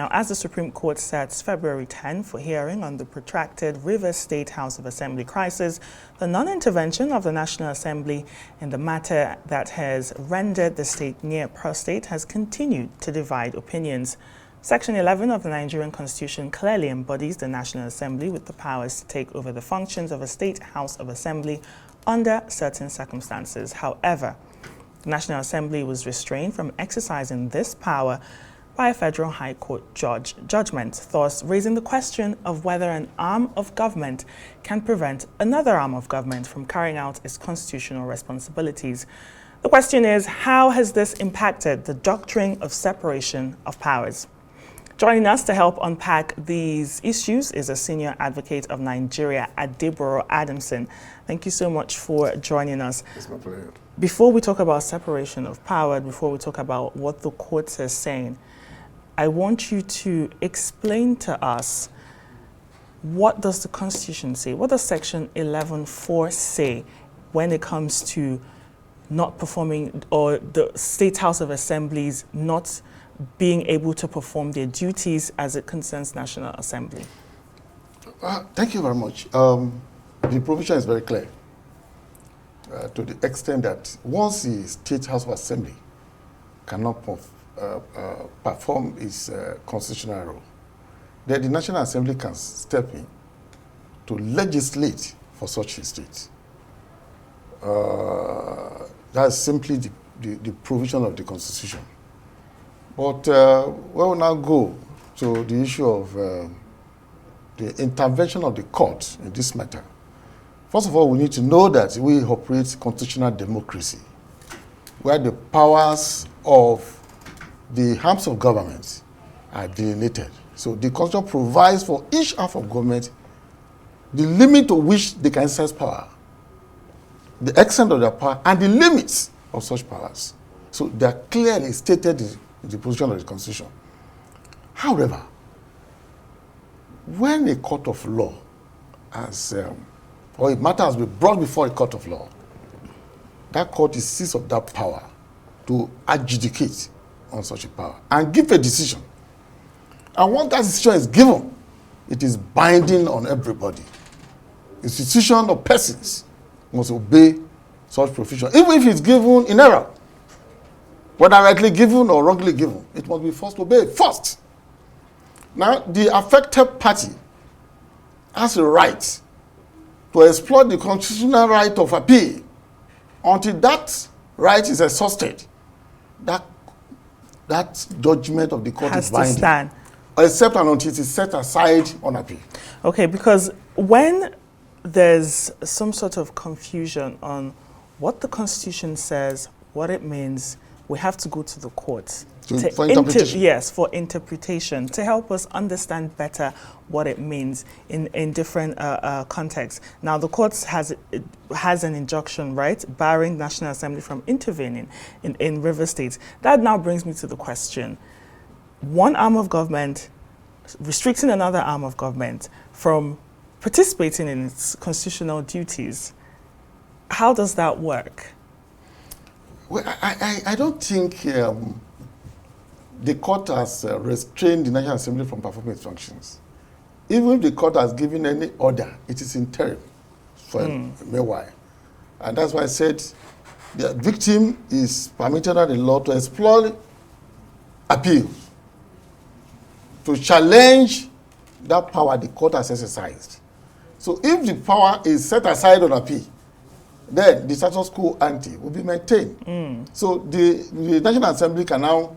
Now, as the Supreme Court sets February 10 for hearing on the protracted Rivers State House of Assembly crisis, the non-intervention of the National Assembly in the matter that has rendered the state near prostate has continued to divide opinions. Section 11 of the Nigerian Constitution clearly embodies the National Assembly with the powers to take over the functions of a State House of Assembly under certain circumstances. However, the National Assembly was restrained from exercising this power by a Federal High Court judgment, thus raising the question of whether an arm of government can prevent another arm of government from carrying out its constitutional responsibilities. The question is, how has this impacted the doctrine of separation of powers? Joining us to help unpack these issues is a senior advocate of Nigeria, Adeboro Adamson. Thank you so much for joining us. It's my pleasure. Before we talk about separation of power, before we talk about what the courts are saying, I want you to explain to us, what does the Constitution say? What does Section 11.4 say when it comes to not performing, or the State House of Assemblies not being able to perform their duties as it concerns National Assembly? Thank you very much. The provision is very clear to the extent that once the State House of Assembly cannot perform its constitutional role, then the National Assembly can step in to legislate for such a state. That's simply the provision of the Constitution. But we will now go to the issue of the intervention of the court in this matter. First of all, we need to know that we operate constitutional democracy, where the powers of the arms of government are delineated. So the Constitution provides for each arm of government the limit to which they can exercise power, the extent of their power, and the limits of such powers. So they are clearly stated in the position of the Constitution. However, when a court of law has, or a matter has been brought before a court of law, that court is seized of that power to adjudicate on such a power and give a decision. And once that decision is given, it is binding on everybody. Institution or persons must obey such provision, even if it's given in error. Whether rightly given or wrongly given, it must be forced to obey first. Now, the affected party has a right to exploit the constitutional right of appeal until that right is exhausted. That judgment of the court is binding. Has to stand. Except and until it is set aside on appeal. Okay, because when there's some sort of confusion on what the Constitution says, what it means, we have to go to the courts. For interpretation? Yes, for interpretation, to help us understand better what it means in different contexts. Now, the courts has an injunction, right, barring National Assembly from intervening in river states. That now brings me to the question, one arm of government restricting another arm of government from participating in its constitutional duties. How does that work? Well, I don't think the court has restrained the National Assembly from performing its functions. Even if the court has given any order, it is interim for a meanwhile. And that's why I said the victim is permitted under the law to explore appeal, to challenge that power the court has exercised. So if the power is set aside on appeal, then the status quo ante will be maintained. So the National Assembly can now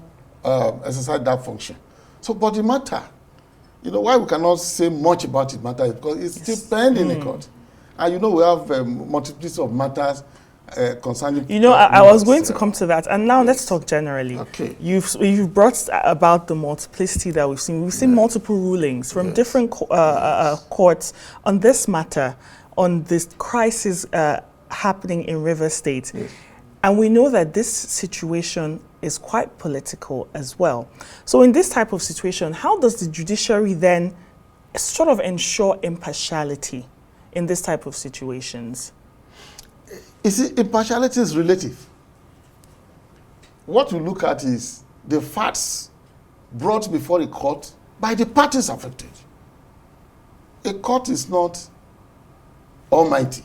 exercise that function. So, but the matter, why we cannot say much about it matter is because it's still pending in court. And we have multiplicity of matters concerning. I was going to come to that, and now let's talk generally. Okay. You've brought about the multiplicity that we've seen. We've seen multiple rulings from different courts on this matter, on this crisis happening in River State. Yes. And we know that this situation is quite political as well. So in this type of situation, how does the judiciary then sort of ensure impartiality in this type of situations? You see, impartiality is relative. What we look at is the facts brought before the court by the parties affected. A court is not almighty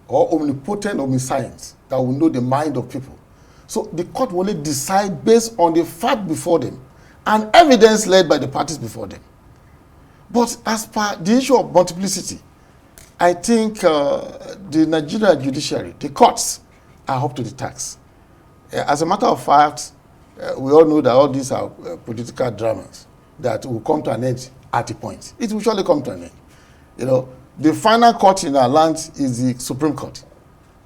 or omnipotent, omniscient, that will know the mind of people. So the court will only decide based on the fact before them and evidence led by the parties before them. But as per the issue of multiplicity, I think the Nigerian judiciary, the courts, are up to the task. As a matter of fact, we all know that all these are political dramas that will come to an end at a point. It will surely come to an end. You know, the final court in our land is the Supreme Court.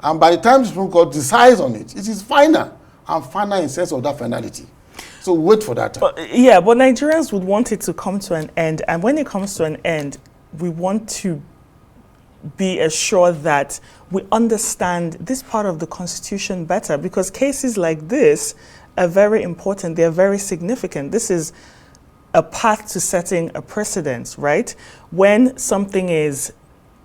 And by the time the Supreme Court decides on it, it is final, and final in sense of that finality. So wait for that time. Yeah, but Nigerians would want it to come to an end. And when it comes to an end, we want to be assured that we understand this part of the Constitution better, because cases like this are very important. They are very significant. This is a path to setting a precedent, right? When something is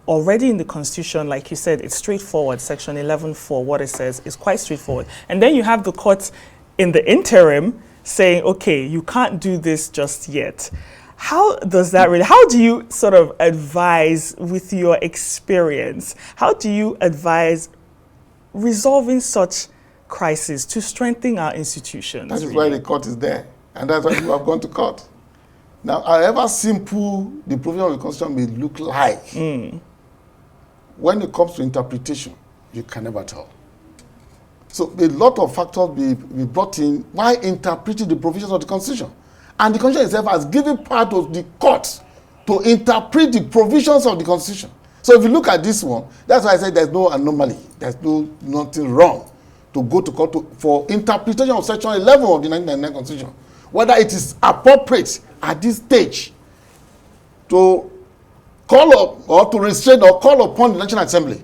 already in the Constitution, like you said, it's straightforward. Section 11(4), what it says is quite straightforward. And then you have the courts in the interim saying, okay, you can't do this just yet. How does that really, how do you sort of advise with your experience? How do you advise resolving such crises to strengthen our institutions? That is why the court is there. And that's why you have gone to court. Now, however simple the provision of the Constitution may look like, when it comes to interpretation, you can never tell. So a lot of factors be brought in while interpreting the provisions of the Constitution. And the Constitution itself has given part of the court to interpret the provisions of the Constitution. So if you look at this one, that's why I said there's no anomaly, there's nothing wrong to go to court for interpretation of Section 11 of the 1999 Constitution. Whether it is appropriate at this stage to call up or to restrain or call upon the National Assembly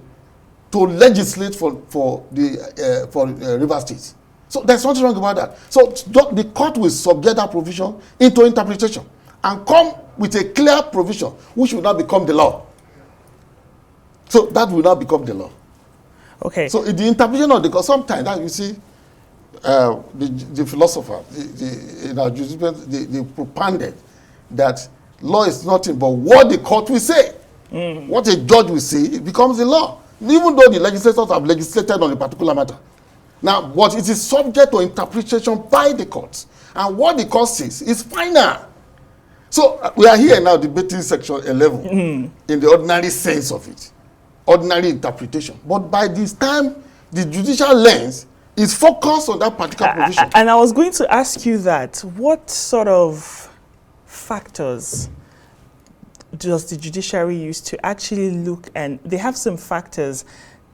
to legislate for River State. So there's nothing wrong about that. So the court will subject that provision into interpretation and come with a clear provision which will now become the law. So that will now become the law. Okay. So in the interpretation of the court, sometimes that you see the philosopher, in our jurisprudence, they propounded that law is nothing but what the court will say. What a judge will say, it becomes the law. Even though the legislators have legislated on a particular matter. Now, but it is subject to interpretation by the courts. And what the court says is final. So we are here now debating Section 11 in the ordinary sense of it. Ordinary interpretation. But by this time, the judicial lens is focused on that particular provision. And I was going to ask you that. What sort of factors does the judiciary use to actually look, and they have some factors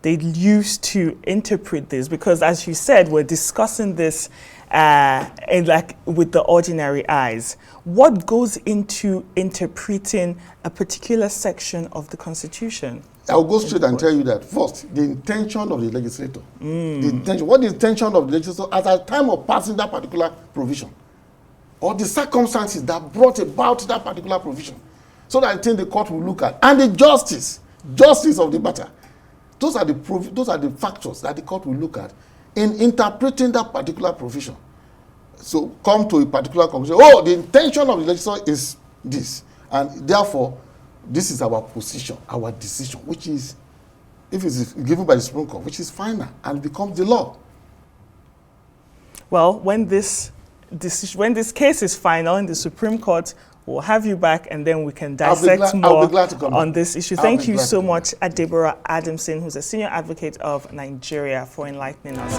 they use to interpret this? Because as you said, we're discussing this with the ordinary eyes. What goes into interpreting a particular section of the Constitution? I'll go straight and tell you that first, the intention of the legislator. The intention, what is the intention of the legislator at the time of passing that particular provision? Or the circumstances that brought about that particular provision. So that I think the court will look at. And the justice of the matter. Those are the factors that the court will look at in interpreting that particular provision. So come to a particular conclusion. Oh, the intention of the legislature is this. And therefore, this is our position, our decision, which is, if it is given by the Supreme Court, which is final and becomes the law. Well, when this case is final in the Supreme Court, we'll have you back and then we can dissect more on this issue. Thank you so much, Adeboro Adamson, who's a senior advocate of Nigeria, for enlightening us.